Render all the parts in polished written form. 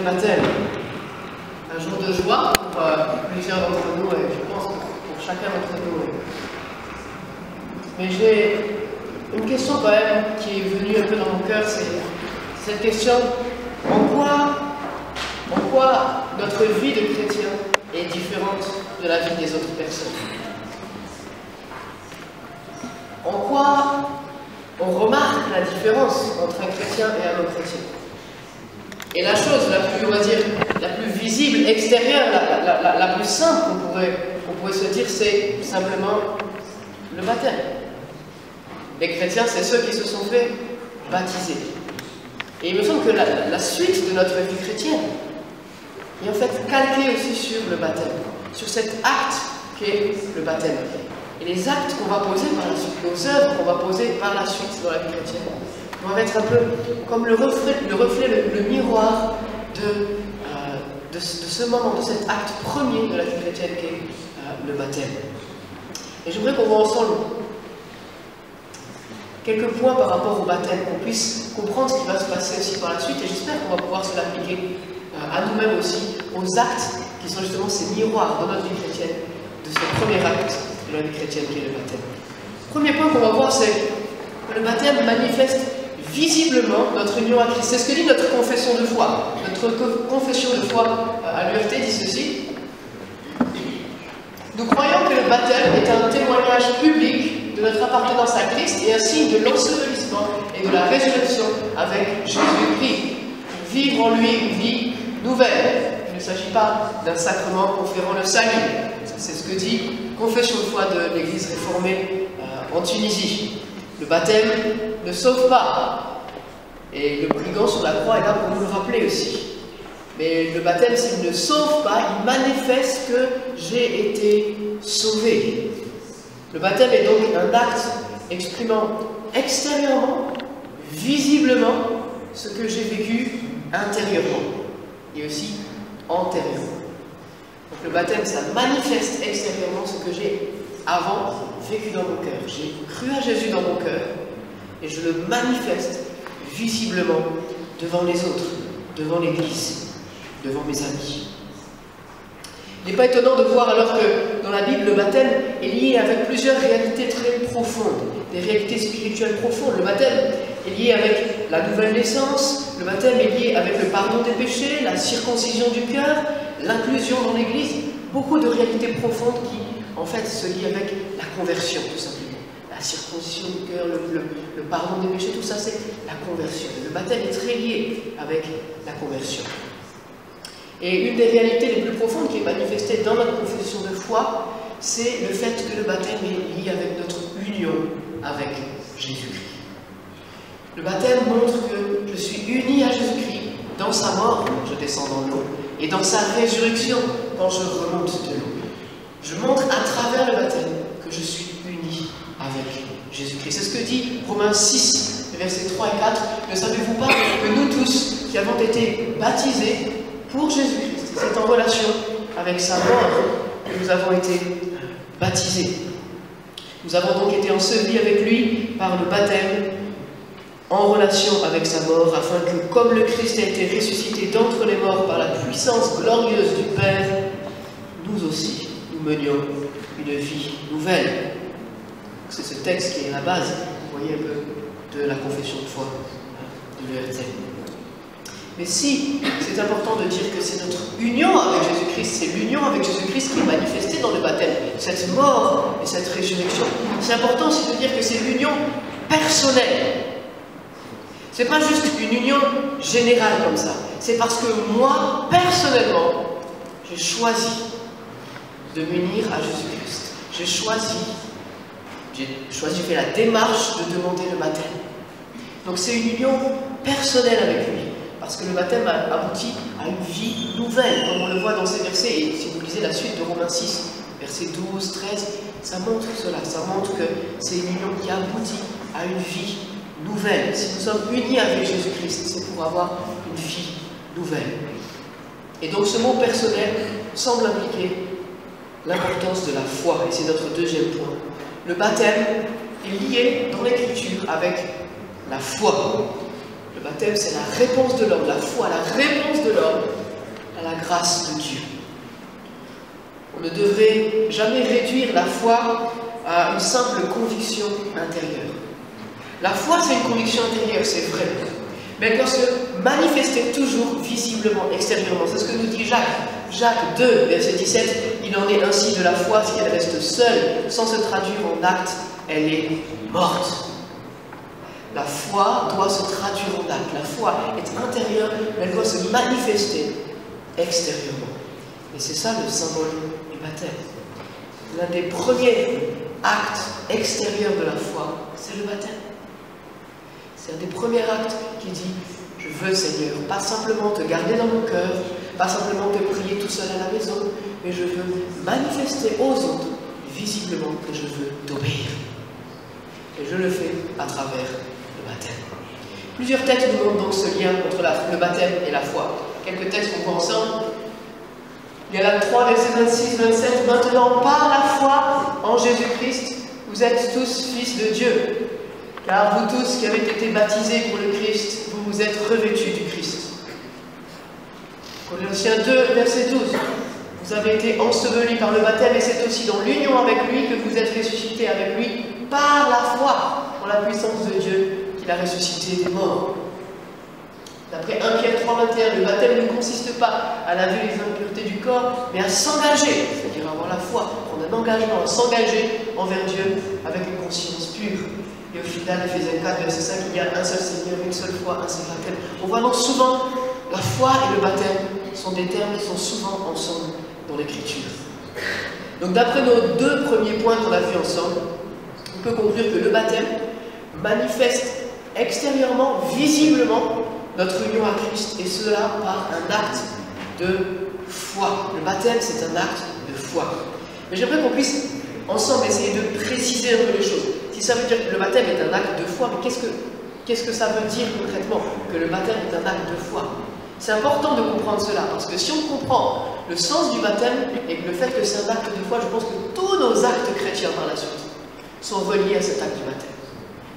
baptême. Un jour de joie pour plusieurs d'entre nous et je pense pour chacun d'entre nous. Mais j'ai une question quand même qui est venue un peu dans mon cœur, c'est cette question, en quoi notre vie de chrétien est différente de la vie des autres personnes? En quoi on remarque la différence entre un chrétien et un non-chrétien? Et la chose la plus, on va dire, la plus visible, extérieure, la plus simple qu'on pourrait se dire, c'est simplement le baptême. Les chrétiens, c'est ceux qui se sont fait baptiser. Et il me semble que la suite de notre vie chrétienne est en fait calquée aussi sur le baptême, sur cet acte qu'est le baptême. Et les actes qu'on va poser par la suite, nos œuvres qu'on va poser par la suite dans la vie chrétienne, vont être un peu comme le reflet, le miroir de ce moment, de cet acte premier de la vie chrétienne qu'est le baptême. Et j'aimerais qu'on voit ensemble quelques points par rapport au baptême, qu'on puisse comprendre ce qui va se passer aussi par la suite, et j'espère qu'on va pouvoir se l'appliquer à nous-mêmes aussi, aux actes qui sont justement ces miroirs dans notre vie chrétienne, de ce premier acte de la vie chrétienne qui est le baptême. Premier point qu'on va voir, c'est que le baptême manifeste visiblement notre union à Christ. C'est ce que dit notre confession de foi. Notre confession de foi à l'UFT dit ceci. Nous croyons que le baptême est un témoignage public de notre appartenance à Christ et un signe de l'ensevelissement et de la résurrection avec Jésus-Christ. Vivre en lui une vie nouvelle. Il ne s'agit pas d'un sacrement conférant le salut. C'est ce que dit confession de foi de l'Église réformée en Tunisie. Le baptême ne sauve pas. Et le brigand sur la croix est là pour nous le rappeler aussi. Mais le baptême, s'il ne sauve pas, il manifeste que j'ai été sauvé. Le baptême est donc un acte exprimant extérieurement, visiblement, ce que j'ai vécu intérieurement et aussi antérieurement. Donc le baptême, ça manifeste extérieurement ce que j'ai avant vécu dans mon cœur. J'ai cru à Jésus dans mon cœur et je le manifeste visiblement devant les autres, devant l'Église, devant mes amis. Il n'est pas étonnant de voir alors que dans la Bible, le baptême est lié avec plusieurs réalités très profondes, des réalités spirituelles profondes. Le baptême est lié avec la nouvelle naissance, le baptême est lié avec le pardon des péchés, la circoncision du cœur, l'inclusion dans l'Église, beaucoup de réalités profondes qui, en fait, se lient avec la conversion, tout simplement. La circoncision du cœur, le pardon des péchés, tout ça, c'est la conversion. Le baptême est très lié avec la conversion. Et une des réalités les plus profondes qui est manifestée dans notre confession de foi, c'est le fait que le baptême est lié avec notre union avec Jésus-Christ. Le baptême montre que je suis uni à Jésus-Christ dans sa mort, quand je descends dans l'eau, et dans sa résurrection, quand je remonte de l'eau. Je montre à travers le baptême que je suis uni avec Jésus-Christ. C'est ce que dit Romains 6, versets 3 et 4. Ne savez-vous pas que nous tous qui avons été baptisés pour Jésus-Christ, c'est en relation avec sa mort que nous avons été baptisés. Nous avons donc été ensevelis avec lui par le baptême en relation avec sa mort, afin que, comme le Christ a été ressuscité d'entre les morts par la puissance glorieuse du Père, nous aussi, nous menions une vie nouvelle. C'est ce texte qui est la base, vous voyez un peu, de la confession de foi de l'UFT. Mais si c'est important de dire que c'est notre union avec Jésus-Christ, c'est l'union avec Jésus-Christ qui est manifestée dans le baptême, cette mort et cette résurrection, c'est important aussi de dire que c'est l'union personnelle. C'est pas juste une union générale comme ça. C'est parce que moi, personnellement, j'ai choisi de m'unir à Jésus-Christ. J'ai fait la démarche de demander le baptême. Donc c'est une union personnelle avec lui. Parce que le baptême aboutit à une vie nouvelle, comme on le voit dans ces versets. Et si vous lisez la suite de Romains 6, versets 12, 13, ça montre cela. Ça montre que c'est une union qui aboutit à une vie nouvelle. Si nous sommes unis avec Jésus-Christ, c'est pour avoir une vie nouvelle. Et donc ce mot personnel semble impliquer l'importance de la foi. Et c'est notre deuxième point. Le baptême est lié dans l'Écriture avec la foi. Le baptême, c'est la réponse de l'homme, la foi, la réponse de l'homme à la grâce de Dieu. On ne devrait jamais réduire la foi à une simple conviction intérieure. La foi, c'est une conviction intérieure, c'est vrai. Mais elle doit se manifester toujours visiblement, extérieurement. C'est ce que nous dit Jacques. Jacques 2, verset 17, il en est ainsi de la foi, si elle reste seule, sans se traduire en acte, elle est morte. La foi doit se traduire en acte. La foi est intérieure, mais elle doit se manifester extérieurement. Et c'est ça le symbole du baptême. L'un des premiers actes extérieurs de la foi, c'est le baptême. C'est un des premiers actes qui dit « Je veux, Seigneur, pas simplement te garder dans mon cœur, pas simplement te prier tout seul à la maison, mais je veux manifester aux autres, visiblement, que je veux t'obéir. » Et je le fais à travers le baptême. Plusieurs textes nous montrent donc ce lien entre le baptême et la foi. Quelques textes qu'on voit ensemble. Il y a là 3, versets 26-27. Maintenant, par la foi en Jésus-Christ, vous êtes tous fils de Dieu. Car vous tous qui avez été baptisés pour le Christ, vous vous êtes revêtus du Christ. Colossiens 2, verset 12. Vous avez été ensevelis par le baptême et c'est aussi dans l'union avec lui que vous êtes ressuscités avec lui par la foi en la puissance de Dieu qu'il a ressuscité des morts. D'après 1 Pierre 3, 21, le baptême ne consiste pas à laver les impuretés du corps, mais à s'engager, c'est-à-dire avoir la foi, prendre un engagement, à s'engager envers Dieu avec une conscience pure. Et au final, Ephésiens 4, verset 5, il y a un seul Seigneur, une seule foi, un seul baptême. On voit donc souvent la foi et le baptême sont des termes qui sont souvent ensemble dans l'Écriture. Donc d'après nos 2 premiers points qu'on a vus ensemble, on peut conclure que le baptême manifeste extérieurement, visiblement, notre union à Christ, et cela par un acte de foi. Le baptême, c'est un acte de foi. Mais j'aimerais qu'on puisse ensemble essayer de préciser un peu les choses. Si ça veut dire que le baptême est un acte de foi, mais qu'est-ce que ça veut dire concrètement que le baptême est un acte de foi? C'est important de comprendre cela, parce que si on comprend le sens du baptême et le fait que c'est un acte de foi, je pense que tous nos actes chrétiens par la suite sont reliés à cet acte du baptême.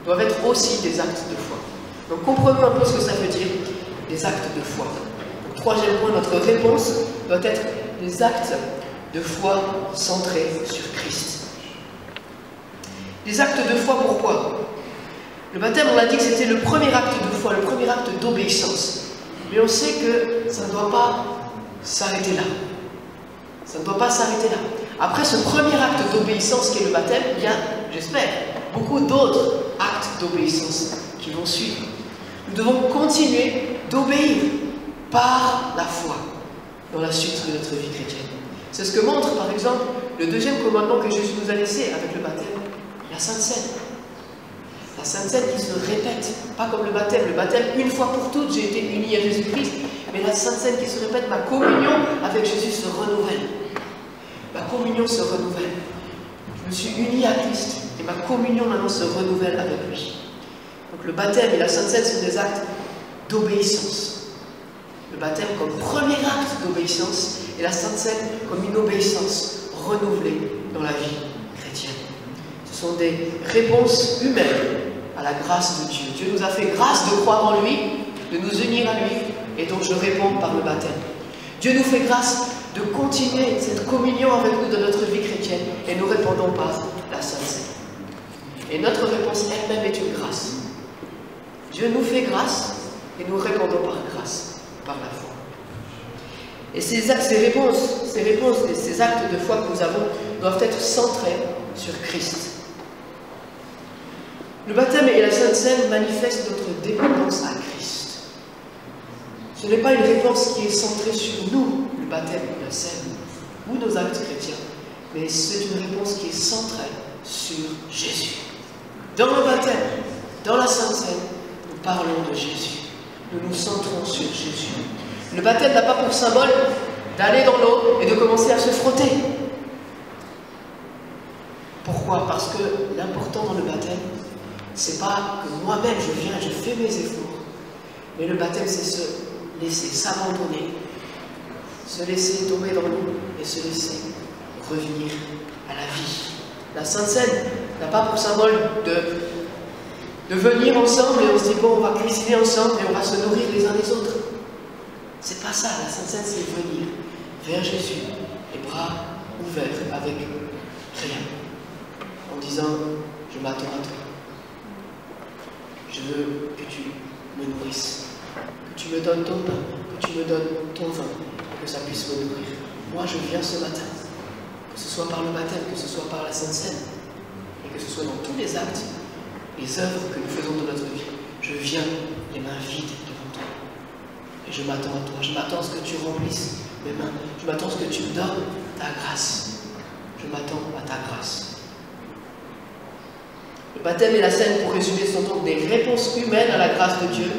Ils doivent être aussi des actes de foi. Donc comprenons un peu ce que ça veut dire, des actes de foi. Donc, troisième point, notre réponse doit être des actes de foi centrés sur Christ. Des actes de foi, pourquoi? Le baptême, on a dit que c'était le premier acte de foi, le premier acte d'obéissance. Mais on sait que ça ne doit pas s'arrêter là. Ça ne doit pas s'arrêter là. Après ce premier acte d'obéissance qui est le baptême, il y a, j'espère, beaucoup d'autres actes d'obéissance qui vont suivre. Nous devons continuer d'obéir par la foi dans la suite de notre vie chrétienne. C'est ce que montre, par exemple, le deuxième commandement que Jésus nous a laissé avec le baptême, la Sainte Seine. La Sainte Seine qui se répète, pas comme le baptême. Le baptême, une fois pour toutes, j'ai été uni à Jésus-Christ, mais la Sainte Seine qui se répète, ma communion avec Jésus se renouvelle. Ma communion se renouvelle. Je me suis uni à Christ, et ma communion maintenant se renouvelle avec lui. Donc le baptême et la Sainte Seine sont des actes d'obéissance. Le baptême comme premier acte d'obéissance, et la Sainte Seine comme une obéissance renouvelée dans la vie chrétienne. Ce sont des réponses humaines à la grâce de Dieu. Dieu nous a fait grâce de croire en lui, de nous unir à lui, et donc je réponds par le baptême. Dieu nous fait grâce de continuer cette communion avec nous dans notre vie chrétienne, et nous répondons par la Sainte Seine. Et notre réponse elle-même est une grâce. Dieu nous fait grâce, et nous répondons par grâce, par la foi. Et ces réponses, ces actes de foi que nous avons, doivent être centrés sur Christ. Le baptême et la Sainte Seine manifestent notre dépendance à Christ. Ce n'est pas une réponse qui est centrée sur nous, le baptême et la Seine, ou nos actes chrétiens, mais c'est une réponse qui est centrée sur Jésus. Dans le baptême, dans la Sainte Seine, nous parlons de Jésus. Nous nous centrons sur Jésus. Le baptême n'a pas pour symbole d'aller dans l'eau et de commencer à se frotter. Pourquoi? Parce que l'important dans le baptême, c'est pas que moi-même je viens et je fais mes efforts. Mais le baptême, c'est se laisser s'abandonner, se laisser tomber dans l'eau et se laisser revenir à la vie. La Sainte Seine n'a pas pour symbole de venir ensemble et on se dit bon, on va cuisiner ensemble et on va se nourrir les uns les autres. C'est pas ça, la Sainte Seine, c'est venir vers Jésus, les bras ouverts, avec rien, en disant, je m'attends à toi. Je veux que tu me nourrisses, que tu me donnes ton pain, que tu me donnes ton vin, que ça puisse me nourrir. Moi, je viens ce matin, que ce soit par le baptême, que ce soit par la Sainte Seine, et que ce soit dans tous les actes, les œuvres que nous faisons de notre vie. Je viens les mains vides devant toi. Et je m'attends à toi. Je m'attends à ce que tu remplisses mes mains. Je m'attends à ce que tu me donnes ta grâce. Je m'attends à ta grâce. Le baptême et la scène, pour résumer, sont donc des réponses humaines à la grâce de Dieu.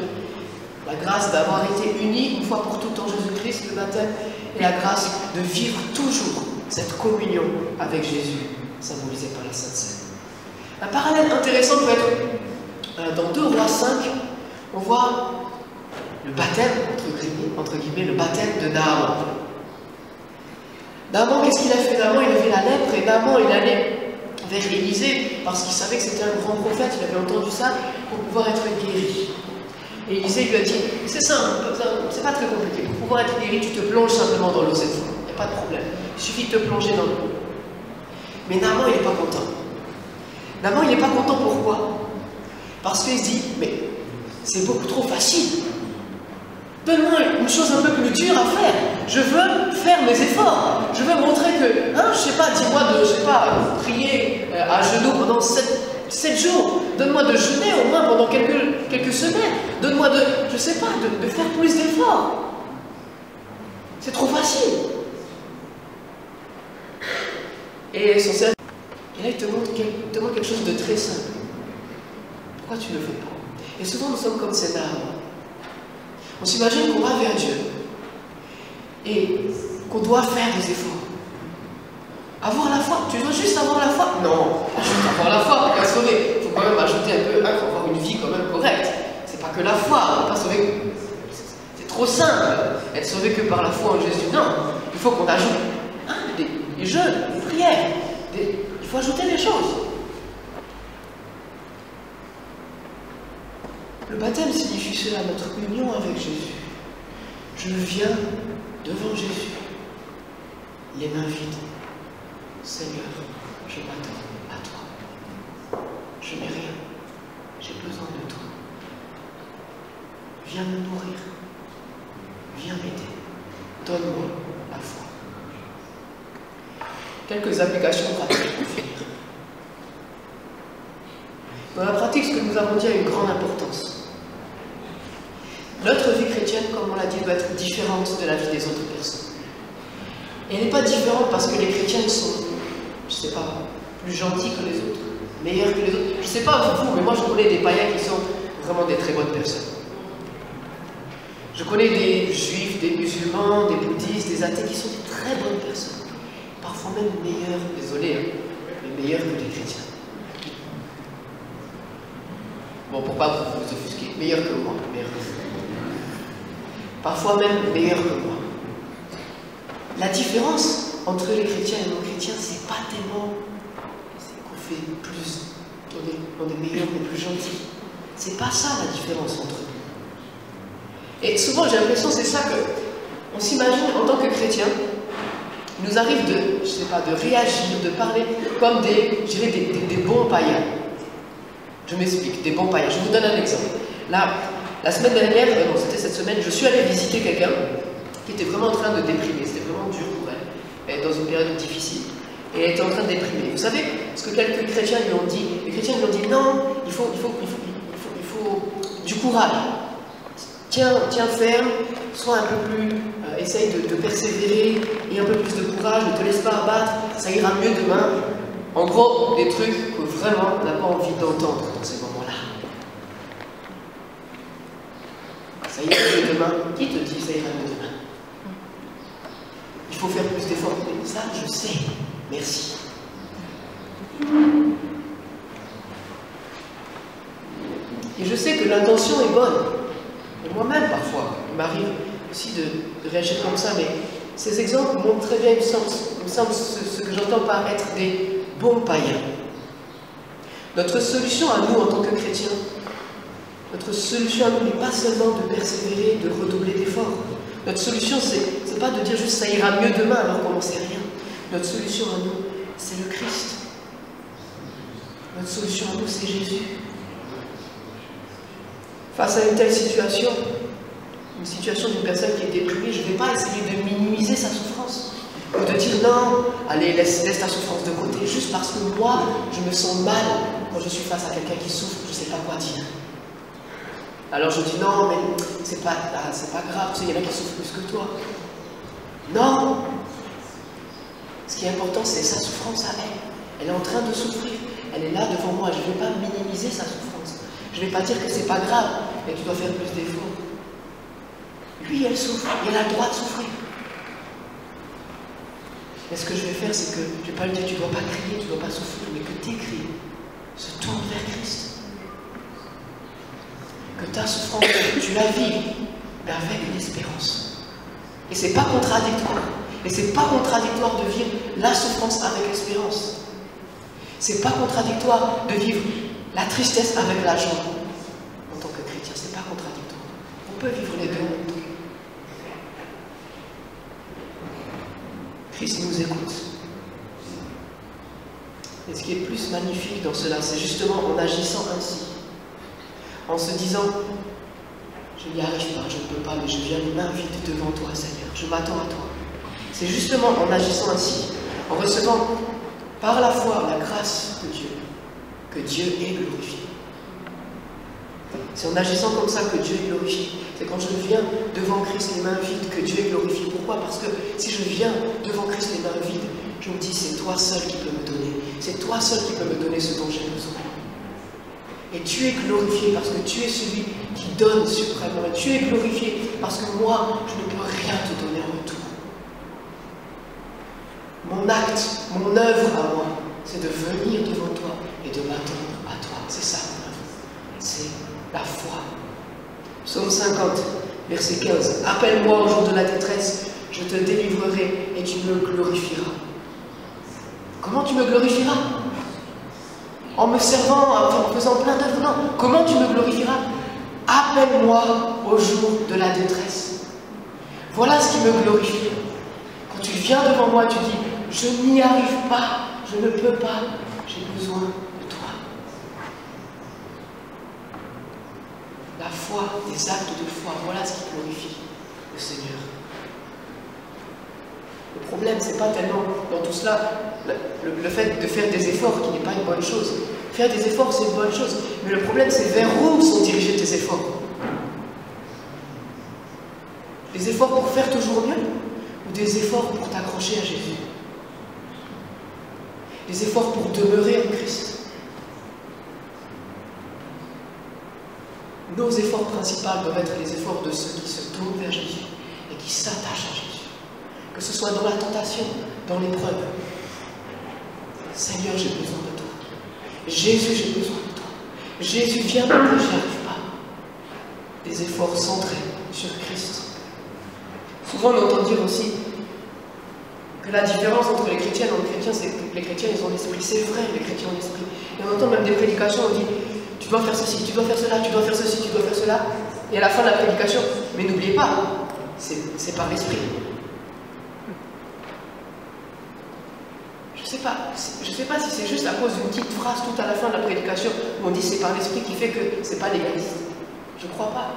La grâce d'avoir été unis une fois pour toutes en Jésus-Christ, le baptême, et la grâce de vivre toujours cette communion avec Jésus, symbolisée par la Sainte Seine. Un parallèle intéressant peut être, dans 2 Rois 5, on voit le baptême, entre guillemets, le baptême de Naaman. Naaman, qu'est-ce qu'il a fait? Naaman, il avait la lèpre, et Naaman, il allait vers Élisée, parce qu'il savait que c'était un grand prophète, il avait entendu ça, pour pouvoir être guéri. Et Élisée lui a dit, c'est simple, c'est pas très compliqué, pour pouvoir être guéri, tu te plonges simplement dans l'eau cette fois, il n'y a pas de problème, il suffit de te plonger dans l'eau. Mais Naaman, il n'est pas content. Naaman, il n'est pas content, pourquoi? Parce qu'il se dit, mais c'est beaucoup trop facile. Donne-moi une chose un peu plus dure à faire. Je veux faire mes efforts. Je veux montrer que, je sais pas, dis-moi de, prier à genoux pendant 7 jours. Donne-moi de jeûner au moins pendant quelques semaines. Donne-moi de, je sais pas, de faire plus d'efforts. C'est trop facile. Et son serviteur, et là il te montre quelque chose de très simple. Pourquoi tu ne le fais pas? Et souvent nous sommes comme ces Naaman. On s'imagine qu'on va vers Dieu et qu'on doit faire des efforts. Avoir la foi, tu dois juste avoir la foi? Non, pas juste avoir la foi pour être sauvé. Il faut quand même ajouter un peu, il faut avoir une vie quand même correcte. C'est pas que la foi, on n'est pas sauvé. C'est trop simple, être sauvé que par la foi en Jésus. Non, il faut qu'on ajoute des jeûnes, des prières. Il faut ajouter des choses. Le baptême signifie cela, notre union avec Jésus. Je viens devant Jésus, les mains vides. Seigneur, je m'attends à toi. Je n'ai rien, j'ai besoin de toi. Viens me nourrir, viens m'aider, donne-moi la foi. Quelques applications pratiques pour finir. Dans la pratique, ce que nous avons dit a une grande importance. Notre vie chrétienne, comme on l'a dit, doit être différente de la vie des autres personnes. Et elle n'est pas différente parce que les chrétiens sont, je ne sais pas, plus gentils que les autres, meilleurs que les autres. Je ne sais pas vous, mais moi je connais des païens qui sont vraiment des très bonnes personnes. Je connais des juifs, des musulmans, des bouddhistes, des athées qui sont des très bonnes personnes. Parfois même meilleurs, désolé, mais meilleurs que les chrétiens. Bon, pour ne pas vous offusquer, meilleurs que moi, meilleurs que vous. Parfois même meilleurs que moi. La différence entre les chrétiens et les non-chrétiens, c'est pas tellement qu'on fait plus, on est meilleurs, on est plus gentils. C'est pas ça la différence entre nous. Et souvent j'ai l'impression c'est ça que on s'imagine en tant que chrétien, il nous arrive de, je sais pas, de réagir, de parler comme des bons païens. Je m'explique, des bons païens. Je vous donne un exemple. Là, la semaine dernière, non, c'était cette semaine, je suis allé visiter quelqu'un qui était vraiment en train de déprimer. C'était vraiment dur pour elle. Elle est dans une période difficile. Et elle était en train de déprimer. Vous savez ce que quelques chrétiens lui ont dit? Les chrétiens lui ont dit non, il faut du courage. Tiens ferme, sois un peu plus, essaye de persévérer, et un peu plus de courage, ne te laisse pas abattre, ça ira mieux demain. En gros, des trucs que vraiment on n'a pas envie d'entendre dans ces moments-là. Ça ira mieux demain. Qui te dit ça ira mieux demain? Il faut faire plus d'efforts. Mais ça, je sais. Merci. Et je sais que l'intention est bonne. Et moi-même, parfois, il m'arrive aussi de réagir comme ça, mais ces exemples montrent très bien, il me semble ce que j'entends par être des bons païens. Notre solution à nous, en tant que chrétiens, notre solution à nous n'est pas seulement de persévérer, de redoubler d'efforts. Notre solution, c'est pas de dire juste ça ira mieux demain alors qu'on n'en sait rien. Notre solution à nous, c'est le Christ. Notre solution à nous, c'est Jésus. Face à une telle situation, une situation d'une personne qui est déprimée, je ne vais pas essayer de minimiser sa souffrance. Ou de dire non, allez, laisse ta souffrance de côté, juste parce que moi, je me sens mal quand je suis face à quelqu'un qui souffre, je ne sais pas quoi dire. Alors je dis non, mais c'est pas grave, tu sais, il y en a qui souffrent plus que toi. Non! Ce qui est important, c'est sa souffrance à elle. Elle est en train de souffrir. Elle est là devant moi. Je ne vais pas minimiser sa souffrance. Je ne vais pas dire que c'est pas grave, mais tu dois faire plus d'efforts. Lui, elle souffre. Elle a le droit de souffrir. Mais ce que je vais faire, c'est que je ne vais pas lui dire tu ne dois pas crier, tu ne dois pas souffrir, mais que tes cris se tournent vers Christ. Que ta souffrance, tu la vis, mais avec une espérance. Et ce n'est pas contradictoire. Et ce n'est pas contradictoire de vivre la souffrance avec l'espérance. Ce n'est pas contradictoire de vivre la tristesse avec la joie. En tant que chrétien, ce n'est pas contradictoire. On peut vivre les deux en même temps. Christ nous écoute. Et ce qui est plus magnifique dans cela, c'est justement en agissant ainsi. En se disant, je n'y arrive pas, je ne peux pas, mais je viens m'inviter devant toi, Seigneur. Je m'attends à toi. C'est justement en agissant ainsi, en recevant par la foi la grâce de Dieu, que Dieu est glorifié. C'est en agissant comme ça que Dieu est glorifié. C'est quand je viens devant Christ les mains vides que Dieu est glorifié. Pourquoi? Parce que si je viens devant Christ les mains vides, je me dis c'est toi seul qui peux me donner. C'est toi seul qui peux me donner ce dont j'ai besoin. Et tu es glorifié parce que tu es celui qui donne suprêmement. Et tu es glorifié parce que moi, je ne peux rien te donner en retour. Mon acte, mon œuvre à moi, c'est de venir devant toi et de m'attendre à toi. C'est ça mon œuvre. C'est la foi. Psaume 50, verset 15. Appelle-moi au jour de la détresse, je te délivrerai et tu me glorifieras. Comment tu me glorifieras? En me servant, en faisant plein d'œuvres? Non. Comment tu me glorifieras? Appelle-moi au jour de la détresse. Voilà ce qui me glorifie. Quand tu viens devant moi, tu dis, je n'y arrive pas, je ne peux pas, j'ai besoin de toi. La foi, des actes de foi, voilà ce qui glorifie le Seigneur. Le problème, c'est pas tellement dans tout cela le fait de faire des efforts qui n'est pas une bonne chose. Faire des efforts, c'est une bonne chose. Mais le problème, c'est vers où sont dirigés tes efforts. Des efforts pour faire toujours mieux ou des efforts pour t'accrocher à Jésus? Des efforts pour demeurer en Christ. Nos efforts principaux doivent être les efforts de ceux qui se tournent vers Jésus et qui s'attachent à Jésus. Que ce soit dans la tentation, dans l'épreuve. Seigneur, j'ai besoin de toi. Jésus, j'ai besoin de toi. Jésus, viens m'aider, j'y arrive pas. Des efforts centrés sur Christ. Souvent, on entend dire aussi que la différence entre les chrétiens et les non-chrétiens, c'est que les chrétiens, ils ont l'esprit. C'est vrai, les chrétiens ont l'esprit. Et on entend même des prédications, on dit, tu dois faire ceci, tu dois faire cela, tu dois faire ceci, tu dois faire cela. Et à la fin de la prédication, mais n'oubliez pas, c'est par l'esprit. Je ne sais pas si c'est juste à cause d'une petite phrase tout à la fin de la prédication où on dit c'est par l'esprit qui fait que c'est pas légaliste. Je ne crois pas.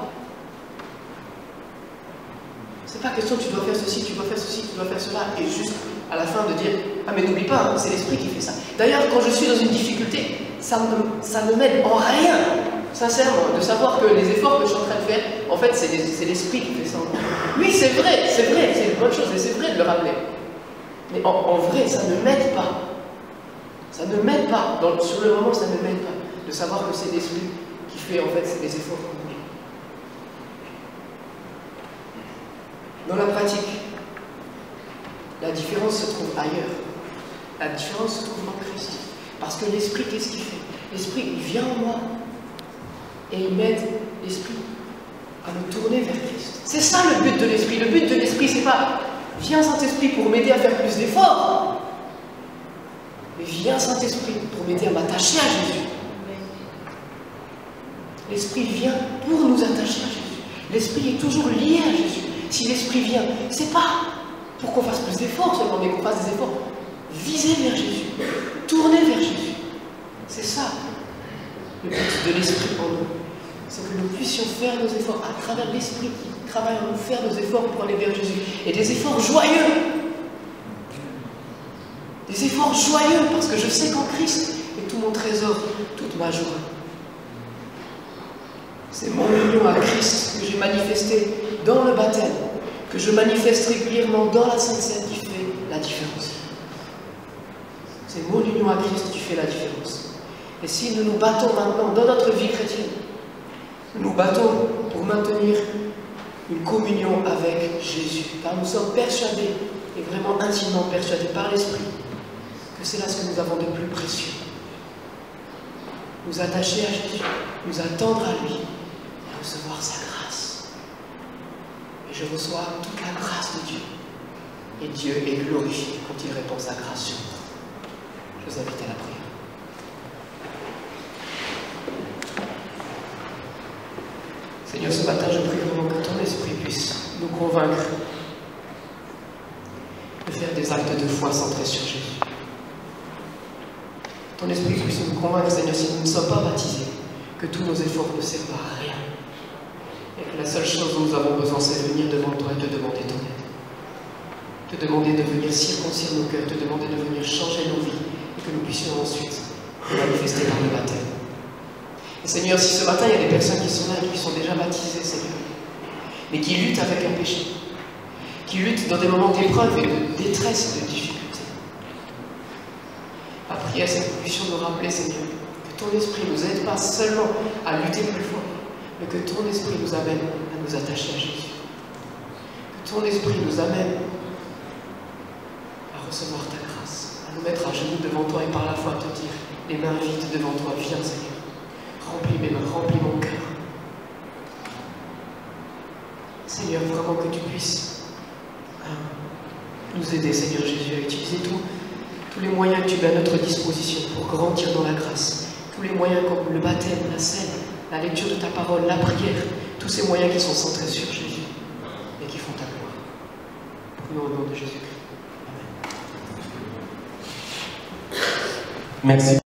C'est pas question tu dois faire ceci, tu dois faire ceci, tu dois faire cela, et juste à la fin de dire ah mais n'oublie pas, c'est l'esprit qui fait ça. D'ailleurs, quand je suis dans une difficulté, ça ne m'aide en rien, sincèrement, de savoir que les efforts que je suis en train de faire, en fait, c'est l'esprit qui fait ça. Oui, c'est vrai, c'est une bonne chose, et c'est vrai de le rappeler. Mais en vrai, ça ne m'aide pas. Ça ne m'aide pas. Sur le moment, ça ne m'aide pas. De savoir que c'est l'esprit qui fait, en fait, les efforts pour nous. Dans la pratique, la différence se trouve ailleurs. La différence se trouve en Christ. Parce que l'esprit, qu'est-ce qu'il fait? L'esprit, il vient en moi. Et il m'aide, l'esprit, à me tourner vers Christ. C'est ça le but de l'esprit. Le but de l'esprit, c'est pas viens Saint-Esprit pour m'aider à faire plus d'efforts. Mais viens Saint-Esprit pour m'aider à m'attacher à Jésus. L'Esprit vient pour nous attacher à Jésus. L'Esprit est toujours lié à Jésus. Si l'Esprit vient, c'est pas pour qu'on fasse plus d'efforts seulement, mais qu'on fasse des efforts. Viser vers Jésus, tourner vers Jésus. C'est ça le but de l'Esprit en nous. C'est que nous puissions faire nos efforts à travers l'Esprit qui travaille en nous, faire nos efforts pour aller vers Jésus. Et des efforts joyeux. Des efforts joyeux, parce que je sais qu'en Christ est tout mon trésor, toute ma joie. C'est mon union à Christ que j'ai manifesté dans le baptême, que je manifeste régulièrement dans la Sainte Seine qui fait la différence. C'est mon union à Christ qui fait la différence. Et si nous nous battons maintenant dans notre vie chrétienne, nous nous battons pour maintenir une communion avec Jésus, car nous sommes persuadés, et vraiment intimement persuadés par l'Esprit, que c'est là ce que nous avons de plus précieux. Nous attacher à Jésus, nous attendre à lui, et recevoir sa grâce. Et je reçois toute la grâce de Dieu. Et Dieu est glorifié quand il répand sa grâce sur moi. Je vous invite à la prière. Seigneur, ce matin, je prie vraiment que ton esprit puisse nous convaincre de faire des actes de foi centrés sur Jésus. Ton esprit puisse nous convaincre, Seigneur, si nous ne sommes pas baptisés, que tous nos efforts ne servent à rien. Et que la seule chose dont nous avons besoin, c'est de venir devant toi et te demander ton aide. Te demander de venir circoncire nos cœurs, te demander de venir changer nos vies, et que nous puissions ensuite manifester par le baptême. Et Seigneur, si ce matin il y a des personnes qui sont là et qui sont déjà baptisées, Seigneur, mais qui luttent avec un péché, qui luttent dans des moments d'épreuve et de détresse, de difficulté, à prier à cette puissions nous rappeler, Seigneur, que ton esprit nous aide pas seulement à lutter plus fort, mais que ton esprit nous amène à nous attacher à Jésus. Que ton esprit nous amène à recevoir ta grâce, à nous mettre à genoux devant toi et par la foi te dire, les mains vides devant toi, viens Seigneur. Remplis mes mains, remplis mon cœur. Seigneur, vraiment que tu puisses nous aider, Seigneur Jésus, à utiliser tous les moyens que tu mets à notre disposition pour grandir dans la grâce. Tous les moyens comme le baptême, la scène, la lecture de ta parole, la prière, tous ces moyens qui sont centrés sur Jésus et qui font ta gloire. Prions au nom de Jésus-Christ. Amen. Merci.